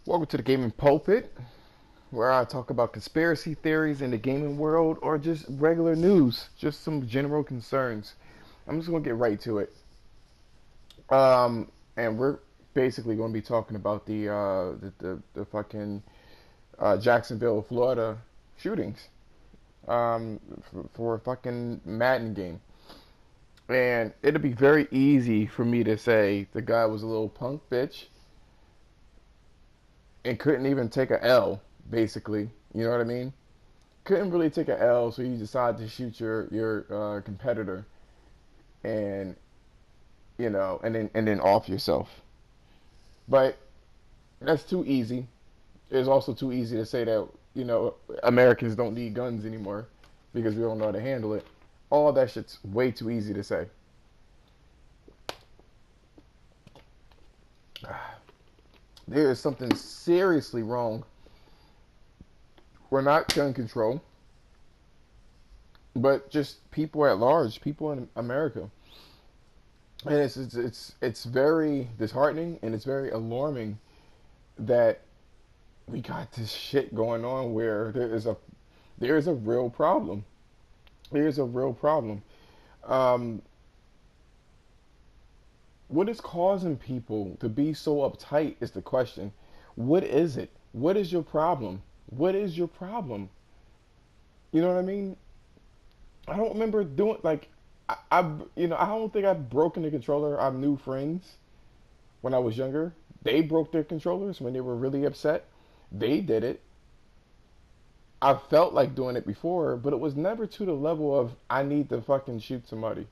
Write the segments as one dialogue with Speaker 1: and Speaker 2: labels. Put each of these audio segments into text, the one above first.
Speaker 1: Welcome to the Gaming Pulpit, where I talk about conspiracy theories in the gaming world or just regular news, just some general concerns. I'm just going to get right to it. And we're basically going to be talking about the fucking Jacksonville, Florida shootings for a fucking Madden game. And it'll be very easy for me to say the guy was a little punk bitch and couldn't even take a L, basically. You know what I mean? Couldn't really take a L, so you decided to shoot your competitor, and and then off yourself. But that's too easy. It's also too easy to say that Americans don't need guns anymore because we don't know how to handle it. All that shit's way too easy to say. There is something seriously wrong. We're not gun control, but just people at large, people in America. And it's very disheartening and it's very alarming that we got this shit going on where there is a real problem. There is a real problem. Um, what is causing people to be so uptight is the question. What is it? What is your problem? What is your problem? You know what I mean? I don't remember doing like I don't think I've broken the controller. I knew friends when I was younger. They broke their controllers when they were really upset. They did it. I felt like doing it before, but it was never to the level of I need to fucking shoot somebody.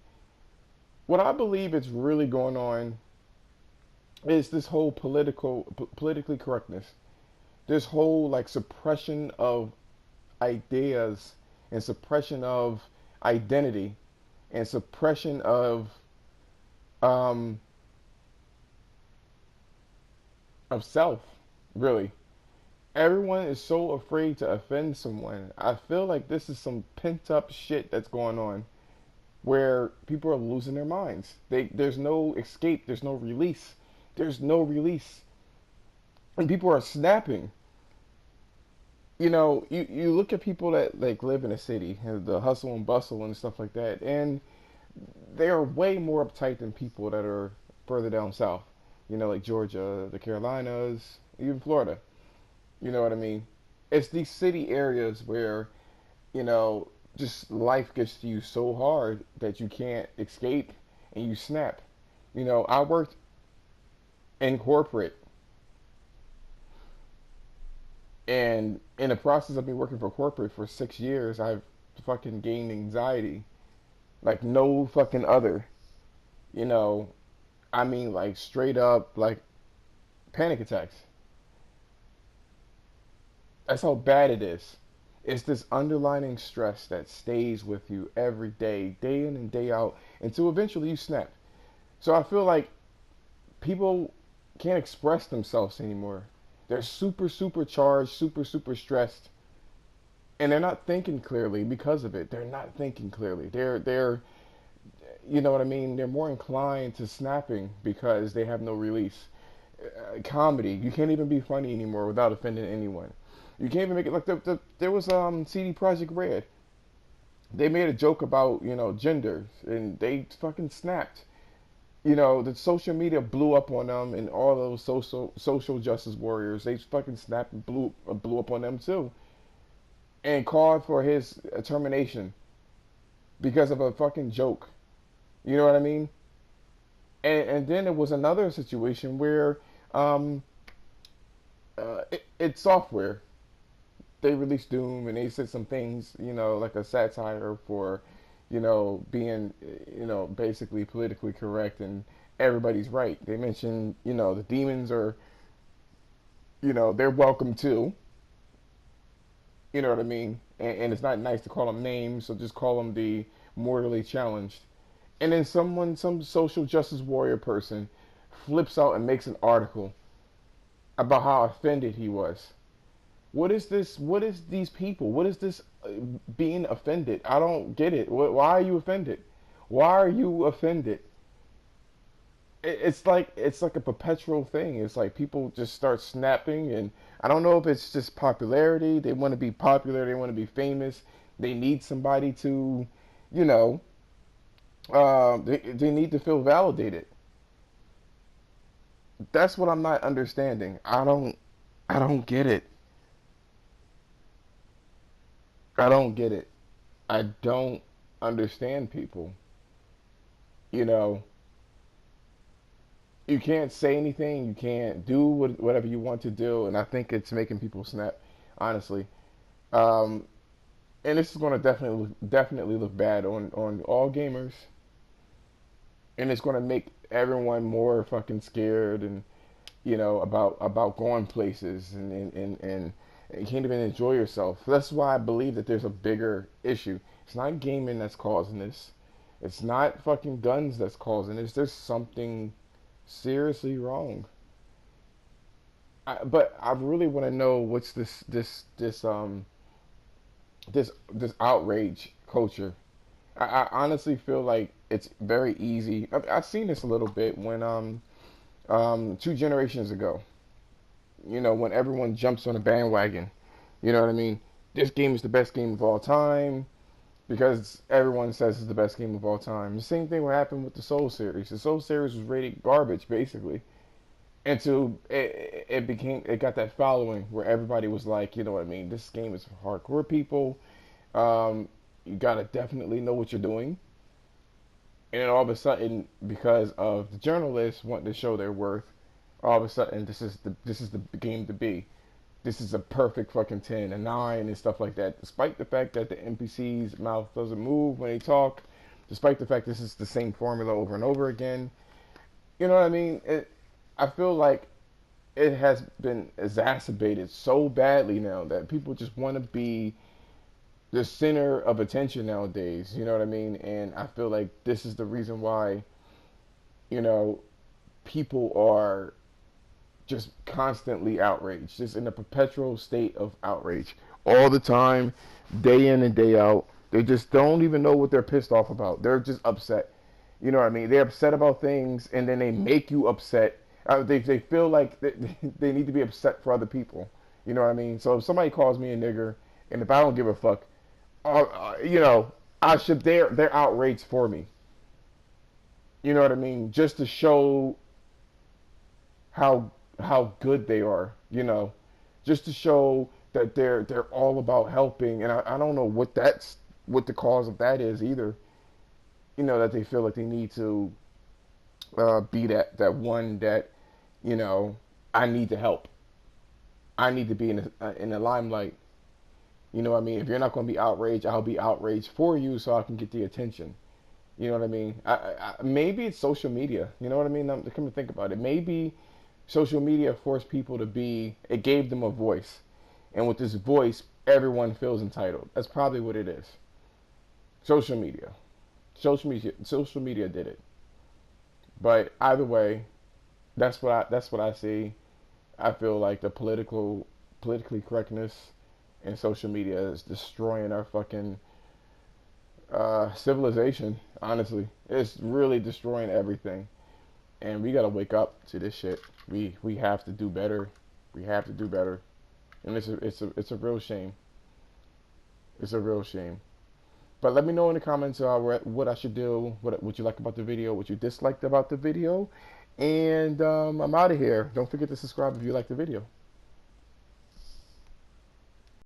Speaker 1: What I believe is really going on is this whole politically correctness. This whole like suppression of ideas and suppression of identity and suppression um of self, really. Everyone is so afraid to offend someone. I feel like this is some pent up shit that's going on where people are losing their minds. There's no escape, there's no release. There's no release. And people are snapping. You look at people that like live in a city, the hustle and bustle and stuff like that, and they are way more uptight than people that are further down south. Like Georgia, the Carolinas, even Florida. You know what I mean? It's these city areas where, you know, just life gets to you so hard that you can't escape and you snap. I worked in corporate, and in the process of me working for corporate for 6 years, I've fucking gained anxiety like no fucking other. You know, I mean, like straight up, like panic attacks. That's how bad it is. It's this underlining stress that stays with you every day, day in and day out, until eventually you snap. So I feel like people can't express themselves anymore. They're super, super charged, super, super stressed, and they're not thinking clearly because of it. They're not thinking clearly. You know what I mean? They're more inclined to snapping because they have no release. Comedy, you can't even be funny anymore without offending anyone. You can't even make it like there was CD Project Red. They made a joke about gender and they fucking snapped. The social media blew up on them, and all those social justice warriors, they fucking snapped and blew up on them too, and called for his termination because of a fucking joke. You know what I mean? And then there was another situation where um, it's software. They released Doom and they said some things, like a satire for, being, basically politically correct and everybody's right. They mentioned, the demons are, they're welcome too. You know what I mean? And it's not nice to call them names, so just call them the mortally challenged. And then some social justice warrior person flips out and makes an article about how offended he was. What is this? What is these people? What is this being offended? I don't get it. Why are you offended? Why are you offended? it's like a perpetual thing. It's like people just start snapping, and I don't know if it's just popularity. They want to be popular. They want to be famous. They need somebody to, you know, they need to feel validated. That's what I'm not understanding. I don't get it. I don't get it. I don't understand people. You know, you can't say anything. You can't do whatever you want to do, and I think it's making people snap. Honestly, um, and this is going to definitely look bad on all gamers, and it's going to make everyone more fucking scared and about going places and you can't even enjoy yourself. That's why I believe that there's a bigger issue. It's not gaming that's causing this. It's not fucking guns that's causing this. There's something seriously wrong. But I really want to know what's this outrage culture. I honestly feel like it's very easy. I've seen this a little bit when 2 generations ago. When everyone jumps on a bandwagon. You know what I mean? This game is the best game of all time because everyone says it's the best game of all time. The same thing what happened with the Soul series. The Soul series was rated garbage basically. Until it got that following where everybody was like, you know what I mean? This game is for hardcore people. You gotta definitely know what you're doing. And then all of a sudden, because of the journalists wanting to show their worth, all of a sudden this is the game to be. This is a perfect fucking 10, a 9, and stuff like that. Despite the fact that the NPC's mouth doesn't move when they talk, despite the fact this is the same formula over and over again. You know what I mean? I feel like it has been exacerbated so badly now that people just want to be the center of attention nowadays. You know what I mean? And I feel like this is the reason why, you know, people are just constantly outraged, just in a perpetual state of outrage all the time, day in and day out. They just don't even know what they're pissed off about. They're just upset. You know what I mean? They're upset about things, and then they make you upset. They feel like they need to be upset for other people. You know what I mean? So if somebody calls me a nigger, and if I don't give a fuck, you know, I should they're outraged for me. You know what I mean? Just to show how good they are, just to show that they're all about helping. And I don't know what the cause of that is either. That they feel like they need to be that one that, you know, I need to help. I need to be in the limelight. You know what I mean? If you're not going to be outraged, I'll be outraged for you so I can get the attention. You know what I mean? Maybe it's social media. You know what I mean? Come to think about it. Maybe social media forced people to it gave them a voice. And with this voice, everyone feels entitled. That's probably what it is. Social media. Social media did it. But either way, that's what I see. I feel like the politically correctness and social media is destroying our fucking civilization. Honestly, it's really destroying everything, and we gotta wake up to this shit. We have to do better. We have to do better, and it's a real shame. It's a real shame. But let me know in the comments what I should do, what you like about the video, what you disliked about the video, and I'm out of here. Don't forget to subscribe if you like the video.